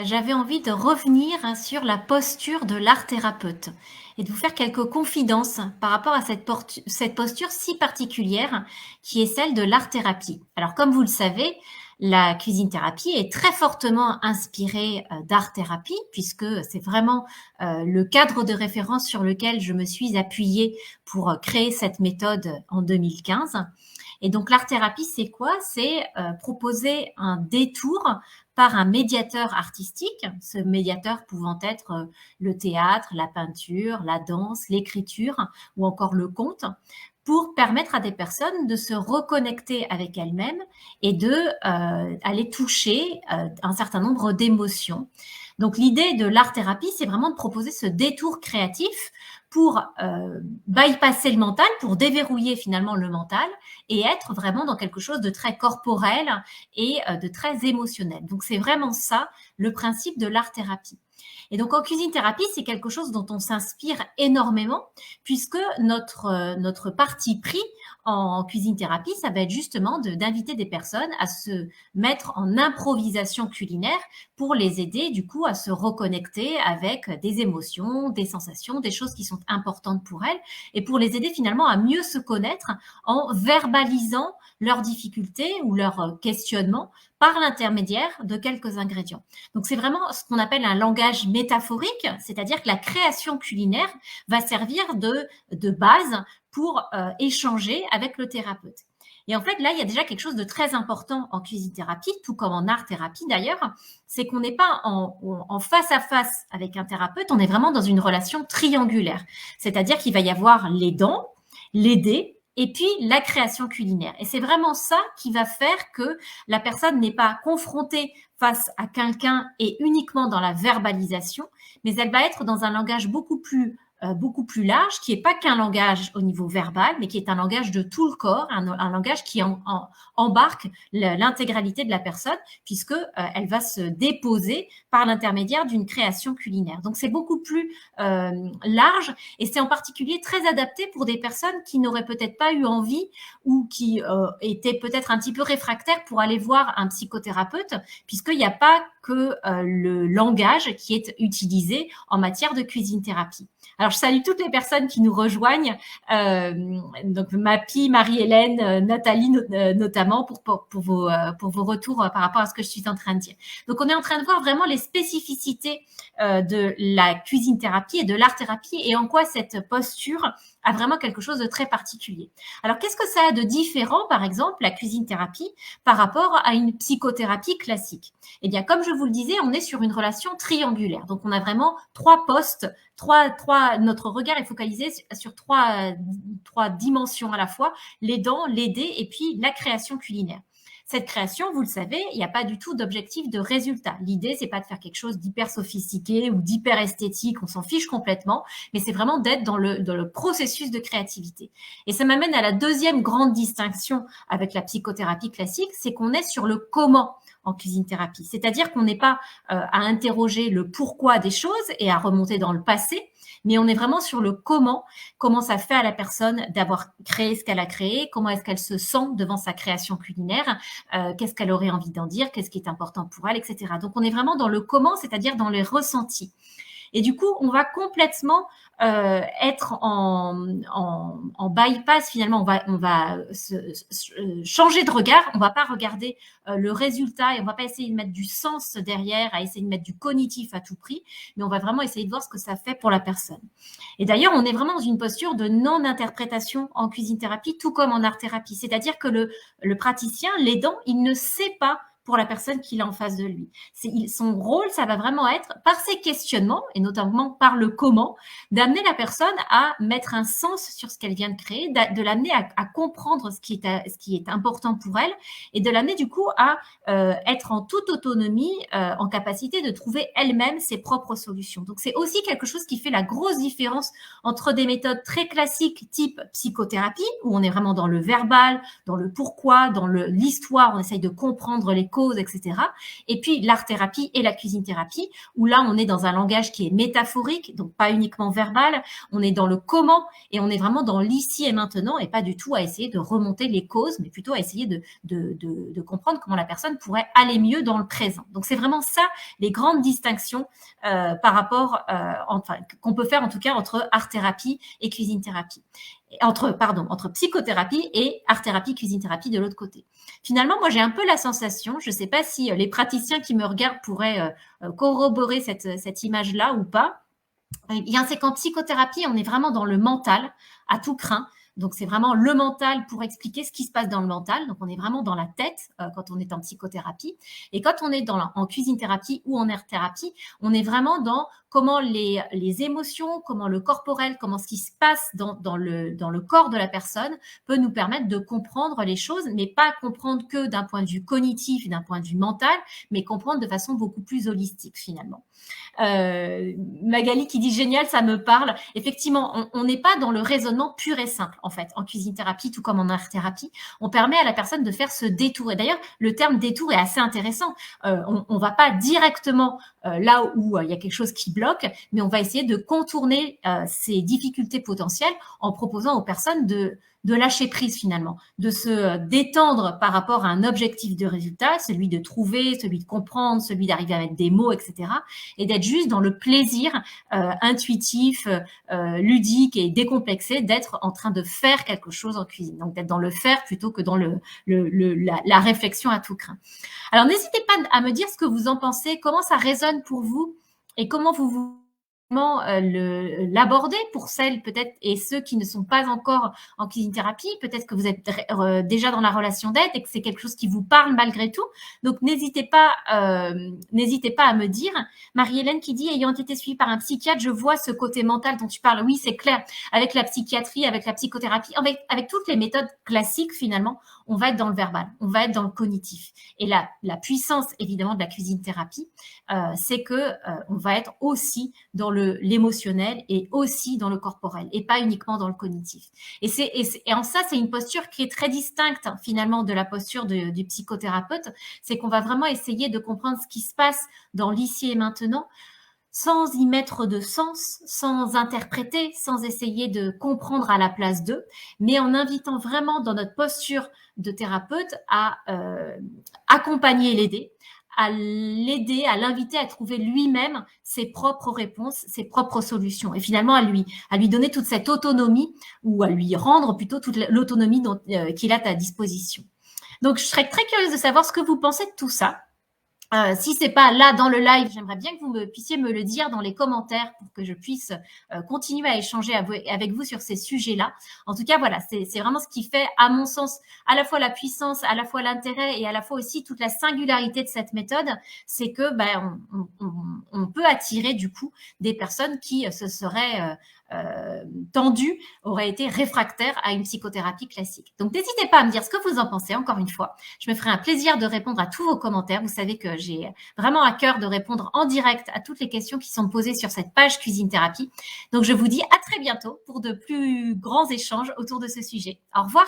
j'avais envie de revenir sur la posture de l'art thérapeute et de vous faire quelques confidences par rapport à cette posture si particulière qui est celle de l'art thérapie. Alors comme vous le savez, la cuisine thérapie est très fortement inspirée d'art thérapie puisque c'est vraiment le cadre de référence sur lequel je me suis appuyée pour créer cette méthode en 2015. Et donc l'art thérapie, c'est quoi? C'est proposer un détour par un médiateur artistique, ce médiateur pouvant être le théâtre, la peinture, la danse, l'écriture ou encore le conte, pour permettre à des personnes de se reconnecter avec elles-mêmes et de aller toucher un certain nombre d'émotions. Donc l'idée de l'art thérapie, c'est vraiment de proposer ce détour créatif pour bypasser le mental, pour déverrouiller finalement le mental et être vraiment dans quelque chose de très corporel et de très émotionnel. Donc c'est vraiment ça le principe de l'art thérapie. Et donc en cuisine thérapie, c'est quelque chose dont on s'inspire énormément puisque notre parti pris en cuisine thérapie, ça va être justement d'inviter des personnes à se mettre en improvisation culinaire pour les aider du coup à se reconnecter avec des émotions, des sensations, des choses qui sont importantes pour elles et pour les aider finalement à mieux se connaître en verbalisant leurs difficultés ou leurs questionnements par l'intermédiaire de quelques ingrédients. Donc c'est vraiment ce qu'on appelle un langage métaphorique, c'est-à-dire que la création culinaire va servir de base pour échanger avec le thérapeute. Et en fait, là, il y a déjà quelque chose de très important en cuisine thérapie, tout comme en art thérapie d'ailleurs, c'est qu'on n'est pas en face à face avec un thérapeute, on est vraiment dans une relation triangulaire. C'est-à-dire qu'il va y avoir l'aidant, l'aider, et puis la création culinaire. Et c'est vraiment ça qui va faire que la personne n'est pas confrontée face à quelqu'un et uniquement dans la verbalisation, mais elle va être dans un langage beaucoup plus large, qui n'est pas qu'un langage au niveau verbal, mais qui est un langage de tout le corps, un langage qui embarque l'intégralité de la personne, puisque elle va se déposer par l'intermédiaire d'une création culinaire. Donc c'est beaucoup plus large et c'est en particulier très adapté pour des personnes qui n'auraient peut-être pas eu envie ou qui étaient peut-être un petit peu réfractaires pour aller voir un psychothérapeute, puisqu'il n'y a pas que le langage qui est utilisé en matière de cuisine thérapie. Alors, je salue toutes les personnes qui nous rejoignent, donc Mapi, Marie-Hélène, Nathalie notamment, pour vos retours par rapport à ce que je suis en train de dire. Donc, on est en train de voir vraiment les spécificités de la cuisine thérapie et de l'art thérapie et en quoi cette posture a vraiment quelque chose de très particulier. Alors, qu'est-ce que ça a de différent, par exemple, la cuisine thérapie par rapport à une psychothérapie classique? Eh bien, comme je vous le disais, on est sur une relation triangulaire. Donc, on a vraiment trois postes, notre regard est focalisé sur trois dimensions à la fois, l'aidant, l'aider et puis la création culinaire. Cette création, vous le savez, il n'y a pas du tout d'objectif de résultat. L'idée, c'est pas de faire quelque chose d'hyper sophistiqué ou d'hyper esthétique, on s'en fiche complètement, mais c'est vraiment d'être dans le processus de créativité. Et ça m'amène à la deuxième grande distinction avec la psychothérapie classique, c'est qu'on est sur le comment en cuisine thérapie. C'est-à-dire qu'on n'est pas à interroger le pourquoi des choses et à remonter dans le passé, mais on est vraiment sur le comment ça fait à la personne d'avoir créé ce qu'elle a créé, comment est-ce qu'elle se sent devant sa création culinaire, qu'est-ce qu'elle aurait envie d'en dire, qu'est-ce qui est important pour elle, etc. Donc on est vraiment dans le comment, c'est-à-dire dans les ressentis. Et du coup, on va complètement être en bypass finalement. On va changer de regard. On va pas regarder le résultat et on va pas essayer de mettre du sens derrière, à essayer de mettre du cognitif à tout prix, mais on va vraiment essayer de voir ce que ça fait pour la personne. Et d'ailleurs, on est vraiment dans une posture de non-interprétation en cuisine thérapie, tout comme en art thérapie. C'est-à-dire que le praticien, l'aidant, il ne sait pas pour la personne qu'il a en face de lui. Son rôle, ça va vraiment être, par ses questionnements, et notamment par le comment, d'amener la personne à mettre un sens sur ce qu'elle vient de créer, de l'amener à comprendre ce qui est important pour elle, et de l'amener du coup à être en toute autonomie, en capacité de trouver elle-même ses propres solutions. Donc c'est aussi quelque chose qui fait la grosse différence entre des méthodes très classiques type psychothérapie, où on est vraiment dans le verbal, dans le pourquoi, dans l'histoire, on essaye de comprendre les causes, etc. Et puis l'art-thérapie et la cuisine-thérapie, où là, on est dans un langage qui est métaphorique, donc pas uniquement verbal, on est dans le comment et on est vraiment dans l'ici et maintenant et pas du tout à essayer de remonter les causes, mais plutôt à essayer de comprendre comment la personne pourrait aller mieux dans le présent. Donc c'est vraiment ça, les grandes distinctions par rapport, qu'on peut faire en tout cas entre art-thérapie et cuisine-thérapie. Entre psychothérapie et art-thérapie, cuisine-thérapie de l'autre côté. Finalement, moi, j'ai un peu la sensation, je ne sais pas si les praticiens qui me regardent pourraient corroborer cette image-là ou pas. C'est qu'en psychothérapie, on est vraiment dans le mental, à tout crin. Donc, c'est vraiment le mental pour expliquer ce qui se passe dans le mental. Donc, on est vraiment dans la tête quand on est en psychothérapie. Et quand on est en cuisine-thérapie ou en art-thérapie, on est vraiment dans comment les émotions, comment le corporel, comment ce qui se passe dans le corps de la personne peut nous permettre de comprendre les choses, mais pas comprendre que d'un point de vue cognitif et d'un point de vue mental, mais comprendre de façon beaucoup plus holistique finalement. Magali qui dit génial, ça me parle. Effectivement, on n'est pas dans le raisonnement pur et simple en fait en cuisine-thérapie, tout comme en art-thérapie. On permet à la personne de faire ce détour. Et d'ailleurs, le terme détour est assez intéressant. On va pas directement là où il y a quelque chose qui bloque, mais on va essayer de contourner ces difficultés potentielles en proposant aux personnes de lâcher prise finalement, de se détendre par rapport à un objectif de résultat, celui de trouver, celui de comprendre, celui d'arriver à mettre des mots, etc. Et d'être juste dans le plaisir intuitif, ludique et décomplexé d'être en train de faire quelque chose en cuisine. Donc d'être dans le faire plutôt que dans la réflexion à tout crin. Alors n'hésitez pas à me dire ce que vous en pensez, comment ça résonne pour vous et comment vous l'aborder pour celles peut-être et ceux qui ne sont pas encore en cuisine thérapie. Peut-être que vous êtes déjà dans la relation d'aide et que c'est quelque chose qui vous parle malgré tout. Donc n'hésitez pas à me dire. Marie-Hélène qui dit ayant été suivie par un psychiatre, je vois ce côté mental dont tu parles. Oui, c'est clair. Avec la psychiatrie, avec la psychothérapie, avec toutes les méthodes classiques finalement, on va être dans le verbal, on va être dans le cognitif. Et la puissance évidemment de la cuisine thérapie, c'est que on va être aussi dans l'émotionnel et aussi dans le corporel et pas uniquement dans le cognitif. Et en ça, c'est une posture qui est très distincte hein, finalement de la posture du psychothérapeute. C'est qu'on va vraiment essayer de comprendre ce qui se passe dans l'ici et maintenant sans y mettre de sens, sans interpréter, sans essayer de comprendre à la place d'eux, mais en invitant vraiment dans notre posture de thérapeute à accompagner l'aider, à l'inviter à trouver lui-même ses propres réponses, ses propres solutions, et finalement à lui donner toute cette autonomie, ou à lui rendre plutôt toute l'autonomie qu'il a à disposition. Donc, je serais très curieuse de savoir ce que vous pensez de tout ça. Si c'est pas là dans le live, j'aimerais bien que vous puissiez me le dire dans les commentaires pour que je puisse continuer à échanger avec vous sur ces sujets-là. En tout cas, voilà, c'est vraiment ce qui fait, à mon sens, à la fois la puissance, à la fois l'intérêt et à la fois aussi toute la singularité de cette méthode, c'est que on peut attirer du coup des personnes qui se seraient tendues, auraient été réfractaires à une psychothérapie classique. Donc, n'hésitez pas à me dire ce que vous en pensez, encore une fois. Je me ferai un plaisir de répondre à tous vos commentaires. Vous savez que j'ai vraiment à cœur de répondre en direct à toutes les questions qui sont posées sur cette page Cuisine Thérapie. Donc, je vous dis à très bientôt pour de plus grands échanges autour de ce sujet. Au revoir.